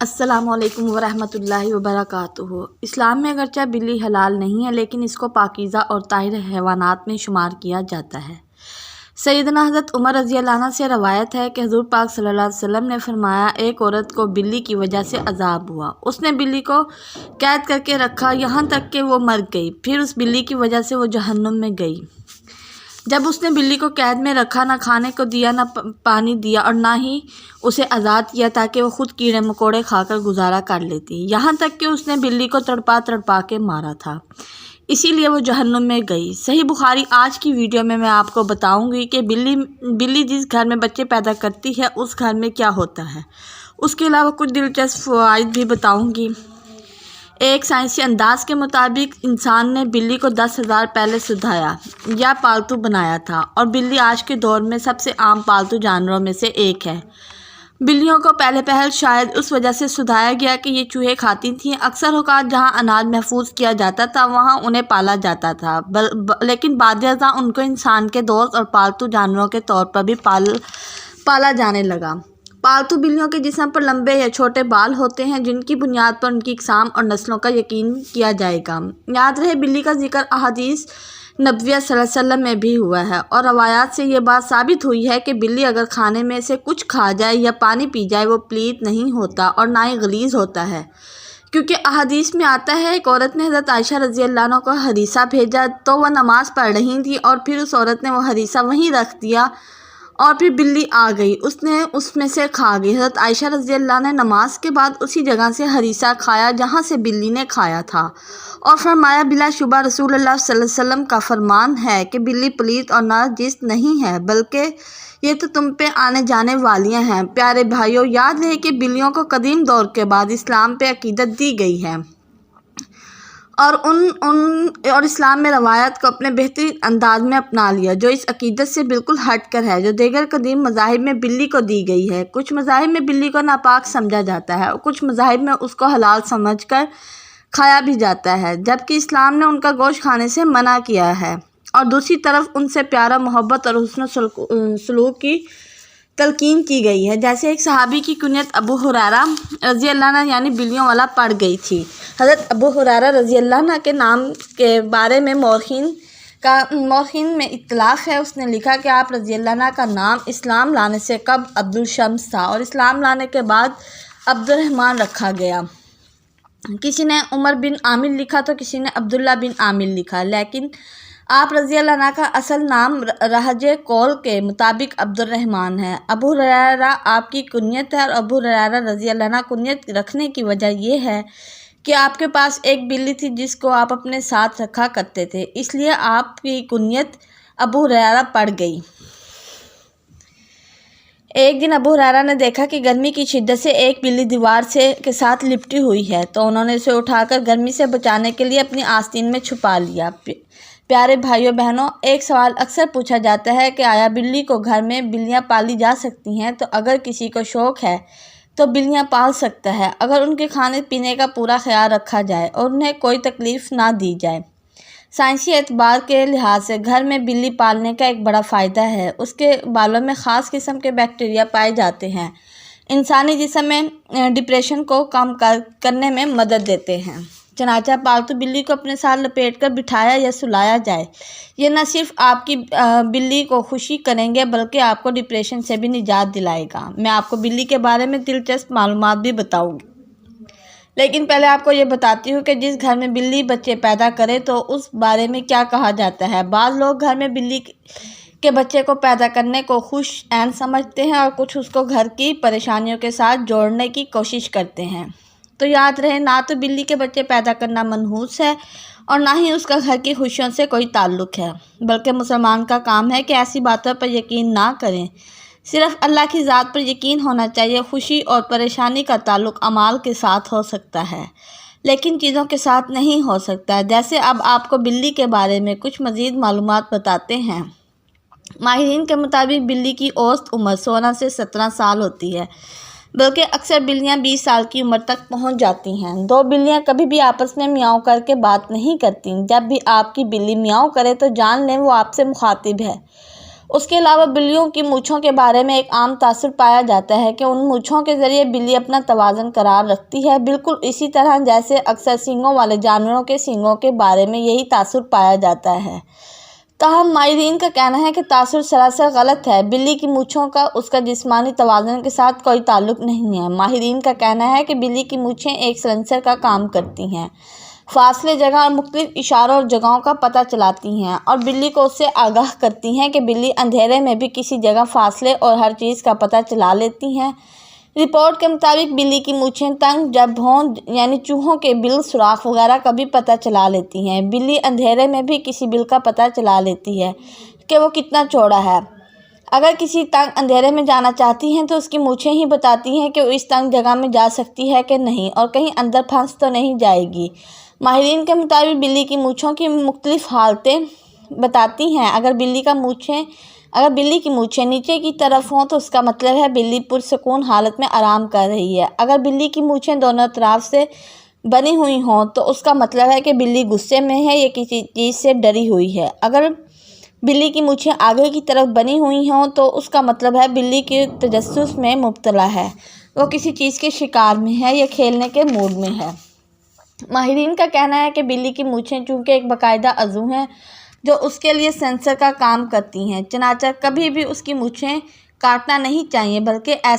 السلام علیکم ورحمۃ اللہ وبرکاتہ۔ اسلام میں اگرچہ بلی حلال نہیں ہے لیکن اس کو پاکیزہ اور طاہر حیوانات میں شمار کیا جاتا ہے۔ سیدنا حضرت عمر رضی اللہ عنہ سے روایت ہے کہ حضور پاک صلی اللہ علیہ وسلم نے فرمایا، ایک عورت کو بلی کی وجہ سے عذاب ہوا۔ اس نے بلی کو قید کر کے رکھا یہاں تک کہ وہ مر گئی، پھر اس بلی کی وجہ سے وہ جہنم میں گئی۔ جب اس نے بلی کو قید میں رکھا، نہ کھانے کو دیا، نہ پانی دیا اور نہ ہی اسے آزاد کیا تاکہ وہ خود کیڑے مکوڑے کھا کر گزارا کر لیتی، یہاں تک کہ اس نے بلی کو تڑپا کے مارا تھا، اسی لیے وہ جہنم میں گئی۔ صحیح بخاری۔ آج کی ویڈیو میں آپ کو بتاؤں گی کہ بلی جس گھر میں بچے پیدا کرتی ہے اس گھر میں کیا ہوتا ہے۔ اس کے علاوہ کچھ دلچسپ فوائد بھی بتاؤں گی۔ ایک سائنسی انداز کے مطابق انسان نے بلی کو 10,000 پہلے سدھایا یا پالتو بنایا تھا، اور بلی آج کے دور میں سب سے عام پالتو جانوروں میں سے ایک ہے۔ بلیوں کو پہل شاید اس وجہ سے سدھایا گیا کہ یہ چوہے کھاتی تھیں۔ اکثر اوقات جہاں اناج محفوظ کیا جاتا تھا وہاں انہیں پالا جاتا تھا، لیکن بعد ازاں ان کو انسان کے دوست اور پالتو جانوروں کے طور پر بھی پالا جانے لگا۔ پالتو بلیوں کے جسم پر لمبے یا چھوٹے بال ہوتے ہیں جن کی بنیاد پر ان کی اقسام اور نسلوں کا یقین کیا جائے گا۔ یاد رہے، بلی کا ذکر احادیث نبویہ صلی اللہ علیہ وسلم میں بھی ہوا ہے، اور روایات سے یہ بات ثابت ہوئی ہے کہ بلی اگر کھانے میں سے کچھ کھا جائے یا پانی پی جائے وہ پلیت نہیں ہوتا اور نہ ہی غلیظ ہوتا ہے، کیونکہ احادیث میں آتا ہے ایک عورت نے حضرت عائشہ رضی اللہ عنہ کو ہریسہ بھیجا تو وہ نماز پڑھ رہی تھی، اور پھر اس عورت نے وہ ہریسہ وہیں رکھ دیا اور پھر بلی آ گئی، اس نے اس میں سے کھا گئی۔ حضرت عائشہ رضی اللہ عنہ نے نماز کے بعد اسی جگہ سے ہریسہ کھایا جہاں سے بلی نے کھایا تھا، اور فرمایا، بلا شبہ رسول اللہ صلی اللہ علیہ وسلم کا فرمان ہے کہ بلی پلیت اور نجس نہیں ہے، بلکہ یہ تو تم پہ آنے جانے والیاں ہیں۔ پیارے بھائیوں، یاد رہے کہ بلیوں کو قدیم دور کے بعد اسلام پہ عقیدت دی گئی ہے، اور اسلام میں روایت کو اپنے بہترین انداز میں اپنا لیا جو اس عقیدت سے بالکل ہٹ کر ہے جو دیگر قدیم مذاہب میں بلی کو دی گئی ہے۔ کچھ مذاہب میں بلی کو ناپاک سمجھا جاتا ہے اور کچھ مذاہب میں اس کو حلال سمجھ کر کھایا بھی جاتا ہے، جبکہ اسلام نے ان کا گوشت کھانے سے منع کیا ہے، اور دوسری طرف ان سے پیار، محبت اور حسن سلوک کی تلقین کی گئی ہے۔ جیسے ایک صحابی کی کنیت ابو ہریرہ رضی اللہ عنہ یعنی بلیوں والا پڑ گئی تھی۔ حضرت ابو ہریرہ رضی اللہ عنہ کے نام کے بارے میں مورخین میں اختلاف ہے۔ اس نے لکھا کہ آپ رضی اللہ عنہ کا نام اسلام لانے سے قبل عبدالشمس تھا اور اسلام لانے کے بعد عبدالرحمن رکھا گیا۔ کسی نے عمر بن عامر لکھا تو کسی نے عبداللہ بن عامر لکھا، لیکن آپ رضی اللہ عنہ کا اصل نام رہج قول کے مطابق عبدالرحمن ہے۔ ابو ہریرہ آپ کی کنیت ہے، اور ابو ہریرہ رضی اللہ عنہ کنیت رکھنے کی وجہ یہ ہے کہ آپ کے پاس ایک بلی تھی جس کو آپ اپنے ساتھ رکھا کرتے تھے، اس لیے آپ کی کنیت ابو ہریرہ پڑ گئی۔ ایک دن ابو ہریرہ نے دیکھا کہ گرمی کی شدت سے ایک بلی دیوار کے ساتھ لپٹی ہوئی ہے، تو انہوں نے اسے اٹھا کر گرمی سے بچانے کے لیے اپنی آستین میں چھپا لیا۔ پیارے بھائیوں بہنوں، ایک سوال اکثر پوچھا جاتا ہے کہ آیا بلی کو گھر میں بلیاں پالی جا سکتی ہیں؟ تو اگر کسی کو شوق ہے تو بلیاں پال سکتا ہے، اگر ان کے کھانے پینے کا پورا خیال رکھا جائے اور انہیں کوئی تکلیف نہ دی جائے۔ سائنسی اعتبار کے لحاظ سے گھر میں بلی پالنے کا ایک بڑا فائدہ ہے، اس کے بالوں میں خاص قسم کے بیکٹیریا پائے جاتے ہیں، انسانی جسم میں ڈپریشن کو کم کرنے میں مدد دیتے ہیں۔ چنانچہ پالتو بلی کو اپنے ساتھ لپیٹ کر بٹھایا یا سلایا جائے، یہ نہ صرف آپ کی بلی کو خوشی کریں گے بلکہ آپ کو ڈپریشن سے بھی نجات دلائے گا۔ میں آپ کو بلی کے بارے میں دلچسپ معلومات بھی بتاؤں گی، لیکن پہلے آپ کو یہ بتاتی ہوں کہ جس گھر میں بلی بچے پیدا کرے تو اس بارے میں کیا کہا جاتا ہے۔ بعض لوگ گھر میں بلی کے بچے کو پیدا کرنے کو خوش عین سمجھتے ہیں اور کچھ اس کو گھر کی پریشانیوں کے ساتھ جوڑنے کی کوشش کرتے ہیں۔ تو یاد رہے، نہ تو بلی کے بچے پیدا کرنا منحوس ہے اور نہ ہی اس کا گھر کی خوشیوں سے کوئی تعلق ہے، بلکہ مسلمان کا کام ہے کہ ایسی باتوں پر یقین نہ کریں، صرف اللہ کی ذات پر یقین ہونا چاہیے۔ خوشی اور پریشانی کا تعلق اعمال کے ساتھ ہو سکتا ہے لیکن چیزوں کے ساتھ نہیں ہو سکتا۔ جیسے اب آپ کو بلی کے بارے میں کچھ مزید معلومات بتاتے ہیں۔ ماہرین کے مطابق بلی کی اوسط عمر 16 سے 17 سال ہوتی ہے، بلکہ اکثر بلیاں 20 سال کی عمر تک پہنچ جاتی ہیں۔ دو بلیاں کبھی بھی آپس میں میاؤں کر کے بات نہیں کرتی۔ جب بھی آپ کی بلی میاؤں کرے تو جان لیں وہ آپ سے مخاطب ہے۔ اس کے علاوہ بلیوں کی مونچھوں کے بارے میں ایک عام تاثر پایا جاتا ہے کہ ان مونچھوں کے ذریعے بلی اپنا توازن قرار رکھتی ہے، بالکل اسی طرح جیسے اکثر سینگوں والے جانوروں کے سینگوں کے بارے میں یہی تاثر پایا جاتا ہے۔ تاہم ماہرین کا کہنا ہے کہ تاثر سراسر غلط ہے۔ بلی کی مونچھوں کا اس کا جسمانی توازن کے ساتھ کوئی تعلق نہیں ہے۔ ماہرین کا کہنا ہے کہ بلی کی مونچھیں ایک سینسر کا کام کرتی ہیں، فاصلے، جگہ اور مختلف اشاروں اور جگہوں کا پتہ چلاتی ہیں اور بلی کو اس سے آگاہ کرتی ہیں کہ بلی اندھیرے میں بھی کسی جگہ، فاصلے اور ہر چیز کا پتہ چلا لیتی ہیں۔ رپورٹ کے مطابق بلی کی مونچھیں تنگ جب ہوں، یعنی چوہوں کے بل، سوراخ وغیرہ کا بھی پتہ چلا لیتی ہیں۔ بلی اندھیرے میں بھی کسی بل کا پتہ چلا لیتی ہے کہ وہ کتنا چوڑا ہے۔ اگر کسی تنگ اندھیرے میں جانا چاہتی ہیں تو اس کی مونچھیں ہی بتاتی ہیں کہ وہ اس تنگ جگہ میں جا سکتی ہے کہ نہیں اور کہیں اندر پھنس تو نہیں جائے گی۔ ماہرین کے مطابق بلی کی مونچھوں کی مختلف حالتیں بتاتی ہیں۔ اگر بلی کی مونچھیں نیچے کی طرف ہوں تو اس کا مطلب ہے بلی پرسکون حالت میں آرام کر رہی ہے۔ اگر بلی کی مونچھیں دونوں طرف سے بنی ہوئی ہوں تو اس کا مطلب ہے کہ بلی غصے میں ہے یا کسی چیز سے ڈری ہوئی ہے۔ اگر بلی کی مونچھیں آگے کی طرف بنی ہوئی ہوں تو اس کا مطلب ہے بلی کے تجسس میں مبتلا ہے، وہ کسی چیز کے شکار میں ہے یا کھیلنے کے موڈ میں ہے۔ ماہرین کا کہنا ہے کہ بلی کی مونچھیں چونکہ ایک باقاعدہ عضو ہیں جو اس کے لیے سینسر کا کام کرتی ہیں، چنانچہ کبھی بھی اس کی مونچھیں کاٹنا نہیں چاہیے، بلکہ ایسا